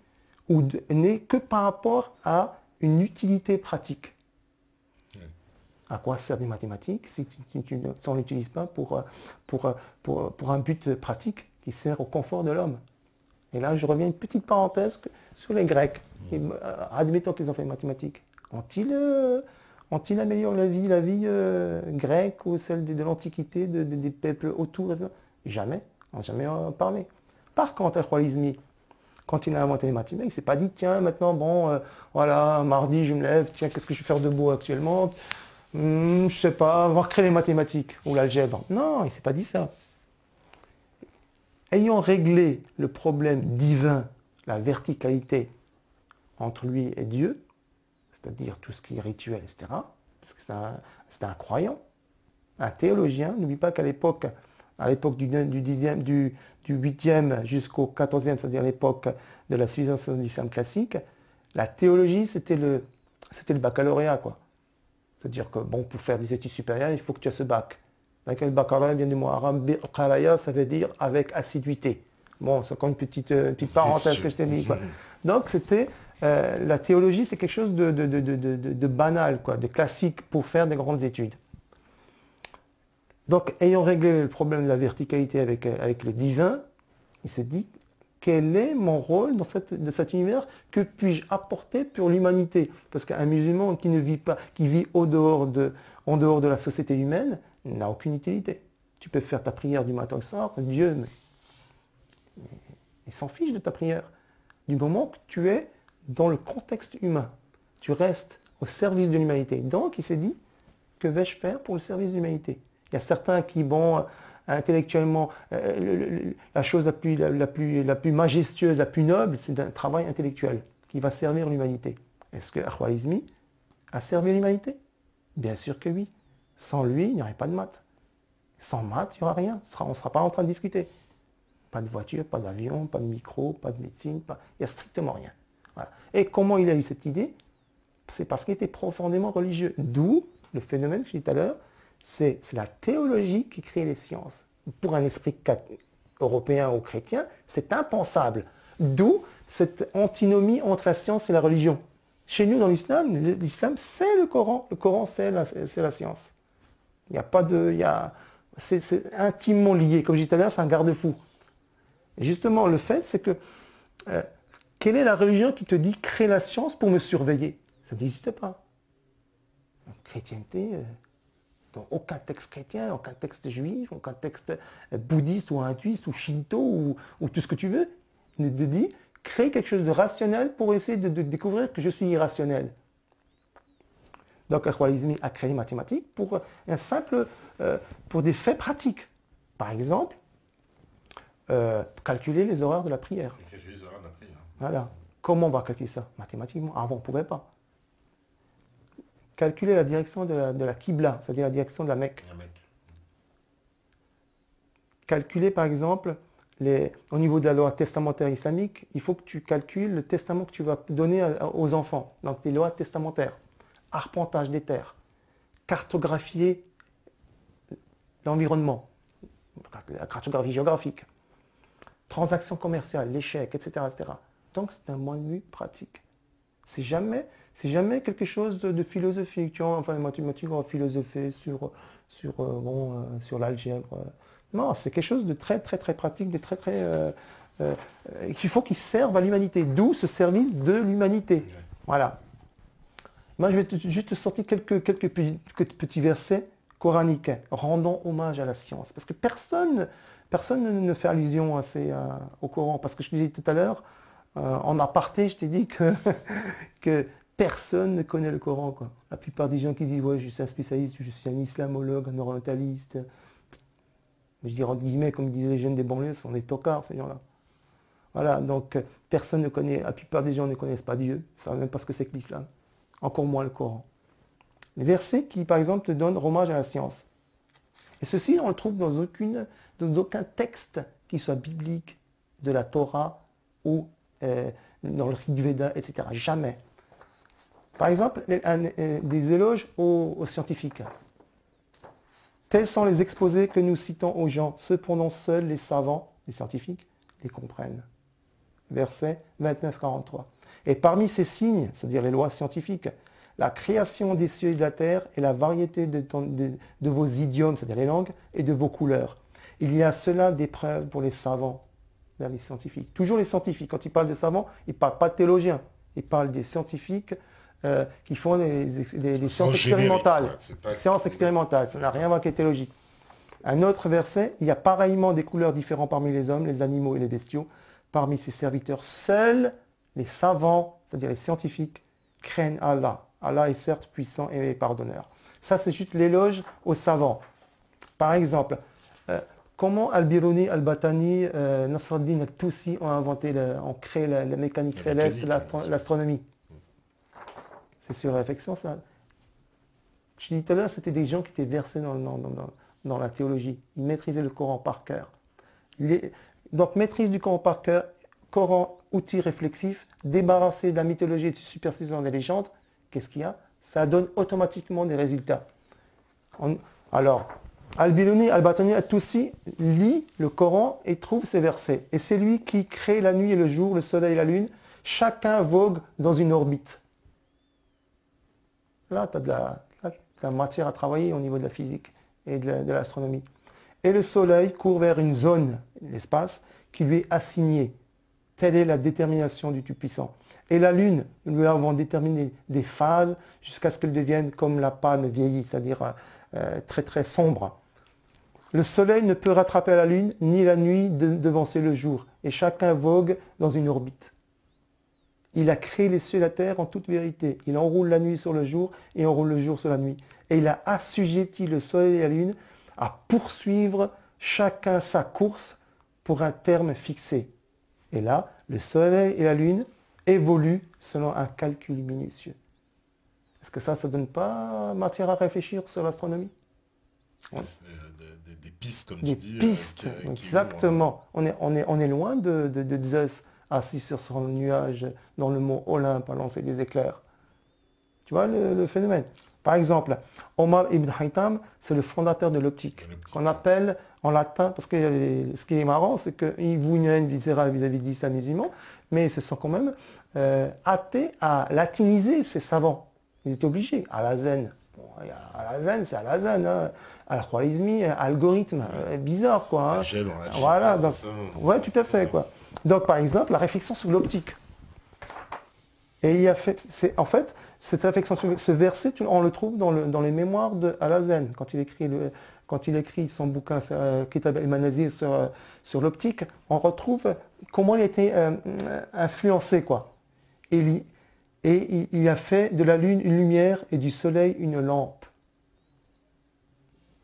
que par rapport à une utilité pratique. À quoi servent les mathématiques si on ne l'utilise pas pour un but pratique qui sert au confort de l'homme? Et là, je reviens une petite parenthèse sur les Grecs. Admettons qu'ils ont fait les mathématiques. Ont-ils amélioré la vie grecque ou celle de l'Antiquité, des peuples autour? Jamais. On n'a jamais parlé. Par contre, Al-Khwarizmi, quand il a inventé les mathématiques, il ne s'est pas dit, tiens, maintenant, voilà, mardi, je me lève, tiens, qu'est-ce que je vais faire de beau actuellement? Je ne sais pas, on va recréer les mathématiques ou l'algèbre. Non, il ne s'est pas dit ça. Ayant réglé le problème divin, la verticalité entre lui et Dieu, c'est-à-dire tout ce qui est rituel, etc., parce que c'est un croyant, un théologien. N'oublie pas qu'à l'époque du 8e jusqu'au 14e, c'est-à-dire l'époque de la civilisation de l'islam classique, la théologie, c'était le baccalauréat, quoi. C'est-à-dire que, bon, pour faire des études supérieures, il faut que tu aies ce bac. Donc, le baccalauréat vient du mot arabe, biqalaya, ça veut dire avec assiduité. Bon, c'est encore une petite parenthèse que je t'ai dit, quoi. Donc, la théologie, c'est quelque chose de banal, quoi, de classique pour faire des grandes études. Donc, ayant réglé le problème de la verticalité avec le divin, il se dit, quel est mon rôle dans cet univers? Que puis-je apporter pour l'humanité? Parce qu'un musulman qui ne vit pas, qui vit en dehors de la société humaine, n'a aucune utilité. Tu peux faire ta prière du matin au soir, Dieu, il s'en fiche de ta prière. Du moment que tu es dans le contexte humain, tu restes au service de l'humanité. Donc, il s'est dit, que vais-je faire pour le service de l'humanité? Il y a certains qui, intellectuellement, la chose la plus majestueuse, la plus noble, c'est un travail intellectuel qui va servir l'humanité. Est-ce que Al-Khwarizmi a servi l'humanité? Bien sûr que oui. Sans lui, il n'y aurait pas de maths. Sans maths, il n'y aura rien. On ne sera pas en train de discuter. Pas de voiture, pas d'avion, pas de micro, pas de médecine, il n'y a strictement rien. Voilà. Et comment il a eu cette idée? C'est parce qu'il était profondément religieux. D'où le phénomène que je disais tout à l'heure, c'est la théologie qui crée les sciences. Pour un esprit européen ou chrétien, c'est impensable. D'où cette antinomie entre la science et la religion. Chez nous, dans l'islam, c'est le Coran. Le Coran, c'est la science. Il n'y a pas de... C'est intimement lié. Comme je disais tout à l'heure, c'est un garde-fou. Et justement, le fait, c'est que... quelle est la religion qui te dit « crée la science pour me surveiller » Ça n'existe pas. La chrétienté... Dans aucun texte chrétien, aucun texte juif, aucun texte bouddhiste ou hindouiste ou shinto ou tout ce que tu veux, ne te dit crée quelque chose de rationnel pour essayer de découvrir que je suis irrationnel. Donc, Al-Khwarizmi a créé les mathématiques pour pour des faits pratiques. Par exemple, calculer les horaires de la prière. Voilà. Comment on va calculer ça? Mathématiquement. Avant, on ne pouvait pas. Calculer la direction de la Qibla, c'est-à-dire la direction de la Mecque. Calculer, par exemple, au niveau de la loi testamentaire islamique, il faut que tu calcules le testament que tu vas donner aux enfants. Donc, les lois testamentaires. Arpentage des terres. Cartographier l'environnement. La cartographie géographique. Transactions commerciales, l'échec, etc., etc. Donc, c'est un point de vue pratique. C'est jamais quelque chose de philosophique. Tu vois, enfin, les mathématiques, on va philosopher sur l'algèbre. Non, c'est quelque chose de très, très, très pratique, de très, très... qu'il faut qu'il serve à l'humanité. D'où ce service de l'humanité. Voilà. Moi, je vais juste te sortir quelques petits versets coraniques. Rendons hommage à la science. Parce que personne ne fait allusion au Coran. Parce que je te disais tout à l'heure, en aparté, je t'ai dit que personne ne connaît le Coran, quoi. La plupart des gens qui disent « ouais, je suis un spécialiste, je suis un islamologue, un orientaliste », je dirais entre guillemets, comme disaient les jeunes des banlieues, ce sont des tocards, ces gens-là. Voilà, donc personne ne connaît, la plupart des gens ne connaissent pas Dieu, ne savent même pas ce que c'est que l'islam, encore moins le Coran. Les versets qui, par exemple, te donnent hommage à la science. Et ceci, on le trouve dans aucun texte qui soit biblique, de la Torah ou dans le Rig Veda, etc. Jamais. Par exemple, des éloges aux scientifiques. Tels sont les exposés que nous citons aux gens. Cependant, seuls les savants, les scientifiques, les comprennent. Verset 29-43. Et parmi ces signes, c'est-à-dire les lois scientifiques, la création des cieux et de la terre et la variété de vos idiomes, c'est-à-dire les langues, et de vos couleurs. Il y a cela des preuves pour les savants, les scientifiques. Toujours les scientifiques. Quand ils parlent de savants, ils ne parlent pas de théologiens. Ils parlent des scientifiques qui font les sciences expérimentales. Sciences expérimentales, ça n'a rien à voir avec les théologies. Un autre verset, il y a pareillement des couleurs différentes parmi les hommes, les animaux et les bestiaux. Parmi ses serviteurs, seuls les savants, c'est-à-dire les scientifiques, craignent Allah. Allah est certes puissant et pardonneur. Ça, c'est juste l'éloge aux savants. Par exemple, comment Al-Biruni, Al-Batani, Nasruddin Al-Tusi ont créé la mécanique céleste, l'astronomie. C'est sur réflexion, ça. Je dis tout à l'heure, c'était des gens qui étaient versés dans la théologie. Ils maîtrisaient le Coran par cœur. Donc, maîtrise du Coran par cœur, Coran, outil réflexif, débarrassé de la mythologie et de superstition des légendes, qu'est-ce qu'il y a? Ça donne automatiquement des résultats. Alors, Al-Biruni, Al-Batani, Al-Tusi lit le Coran et trouve ces versets. Et c'est lui qui crée la nuit et le jour, le soleil et la lune. Chacun vogue dans une orbite. Là, tu as de la matière à travailler au niveau de la physique et de l'astronomie. Et le soleil court vers une zone, l'espace, qui lui est assignée. Telle est la détermination du Tout-Puissant. Et la lune, nous lui avons déterminé des phases jusqu'à ce qu'elle devienne comme la palme vieillie, c'est-à-dire très très sombre. Le soleil ne peut rattraper la lune, ni la nuit devancer le jour. Et chacun vogue dans une orbite. Il a créé les cieux et la terre en toute vérité. Il enroule la nuit sur le jour et enroule le jour sur la nuit. Et il a assujetti le soleil et la lune à poursuivre chacun sa course pour un terme fixé. Et là, le soleil et la lune évoluent selon un calcul minutieux. Est-ce que ça ne donne pas matière à réfléchir sur l'astronomie? Des pistes, comme tu dis. Des pistes, exactement. On est loin de Zeus assis sur son nuage dans le mont Olympe à lancer des éclairs. Tu vois le phénomène? Par exemple, Omar ibn Haytham, c'est le fondateur de l'optique, qu'on appelle en latin, parce que ce qui est marrant, c'est qu'ils vouent une haine viscérale vis-à-vis de l'islam musulman, mais ils se sont quand même hâtés à latiniser ces savants. Ils étaient obligés. Al-Hazen, Al-Hazen, c'est Al-Hazen, hein. Al-Khwarizmi, algorithme, bizarre quoi. Hein. Voilà, donc, ouais, tout à fait quoi. Donc par exemple, la réflexion sur l'optique. Et il a fait, en fait, cette réflexion, ce verset, on le trouve dans les mémoires de Al-Hazen, quand il écrit son bouquin Kitab al-Manazil sur l'optique, on retrouve comment il a été influencé, quoi. Et il a fait de la lune une lumière et du soleil une lampe.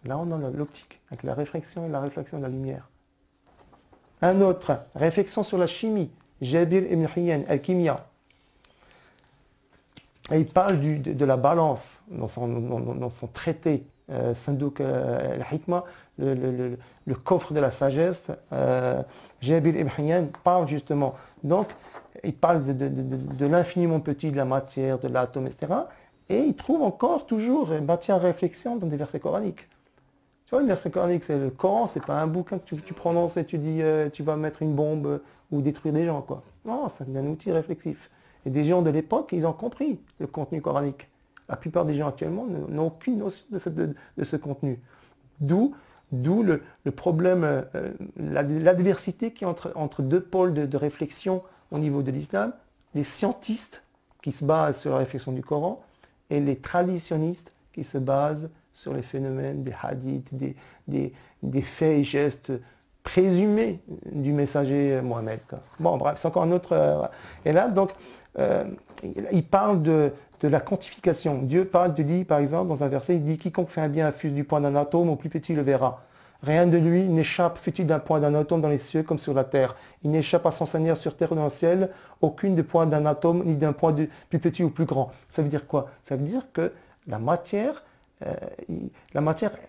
Là, on a l'optique, avec la réflexion et la réflexion de la lumière. Un autre, réflexion sur la chimie, Jabir ibn Hayyan, Al-Kimia. Et il parle de la balance dans son traité, Sandouk al-Hikma, le coffre de la sagesse. Jabir ibn Hayyan parle justement. Donc, il parle de l'infiniment petit de la matière, de l'atome, etc. Et il trouve encore toujours matière à réflexion dans des versets coraniques. Tu vois, le verset coranique, c'est le Coran, c'est pas un bouquin que tu prononces et tu dis tu vas mettre une bombe ou détruire des gens, quoi. Non, c'est un outil réflexif. Et des gens de l'époque, ils ont compris le contenu coranique. La plupart des gens actuellement n'ont aucune notion de ce contenu. D'où le problème, l'adversité qui est entre deux pôles de réflexion au niveau de l'islam, les scientistes qui se basent sur la réflexion du Coran et les traditionnistes qui se basent sur les phénomènes des hadiths, des faits et gestes présumés du messager Mohammed, quoi. Bon, bref, c'est encore un autre... et là, donc, il parle de la quantification. Dieu dit, par exemple, dans un verset, il dit « Quiconque fait un bien fût du point d'un atome, au plus petit le verra. Rien de lui n'échappe, fût-il d'un point d'un atome dans les cieux comme sur la terre. Il n'échappe à son Seigneur sur terre ou dans le ciel, aucune de point d'un atome, ni d'un point plus petit ou plus grand. » Ça veut dire quoi? Ça veut dire que la matière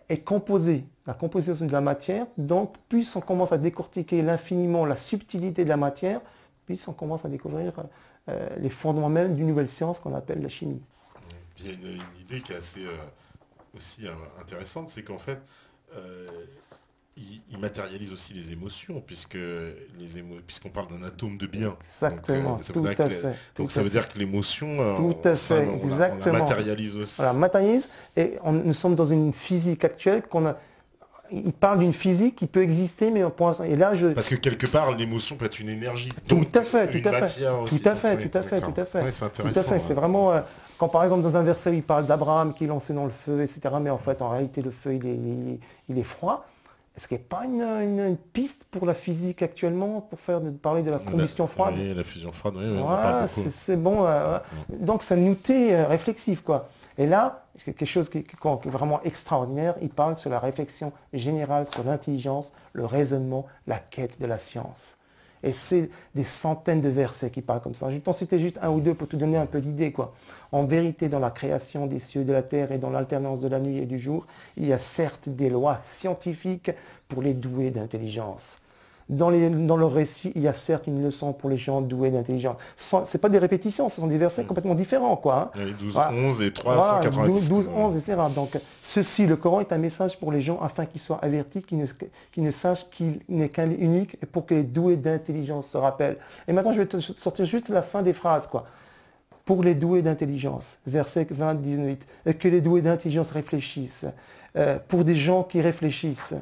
est composée, la composition de la matière, donc plus on commence à décortiquer l'infiniment, la subtilité de la matière, plus on commence à découvrir les fondements même d'une nouvelle science qu'on appelle la chimie. Il y a une idée qui est assez aussi intéressante, c'est qu'en fait, il matérialise aussi les émotions, puisqu'on parle d'un atome de bien. Exactement, Donc, ça veut dire que l'émotion, tout à fait, on la matérialise aussi. On la matérialise, et nous sommes dans une physique actuelle il parle d'une physique qui peut exister, mais pour l'instant, et là parce que quelque part, l'émotion peut être une énergie. Tout à fait. C'est intéressant. C'est vraiment, quand par exemple dans un verset, il parle d'Abraham qui est lancé dans le feu, etc., mais en fait, en réalité, le feu, il est froid. Est-ce qu'il n'y a pas une piste pour la physique actuellement, pour parler de la combustion froide? Oui, la fusion froide, oui, on en parle beaucoup. C'est bon. Donc, c'est un outil réflexif, quoi. Et là, quelque chose qui est vraiment extraordinaire, il parle sur la réflexion générale, sur l'intelligence, le raisonnement, la quête de la science. Et c'est des centaines de versets qui parlent comme ça. Je vais t'en citer juste un ou deux pour te donner un peu l'idée, quoi. En vérité, dans la création des cieux et de la terre et dans l'alternance de la nuit et du jour, il y a certes des lois scientifiques pour les doués d'intelligence. Dans le récit, il y a certes une leçon pour les gens doués d'intelligence. Ce n'est pas des répétitions, ce sont des versets complètement différents, quoi. Hein. 12, 11 et 390. 12, 11, etc. Donc, le Coran est un message pour les gens afin qu'ils soient avertis, qu'ils ne sachent qu'il n'est qu'un unique et pour que les doués d'intelligence se rappellent. Et maintenant, je vais te sortir juste la fin des phrases, quoi. Pour les doués d'intelligence, verset 20-18, que les doués d'intelligence réfléchissent. Pour des gens qui réfléchissent.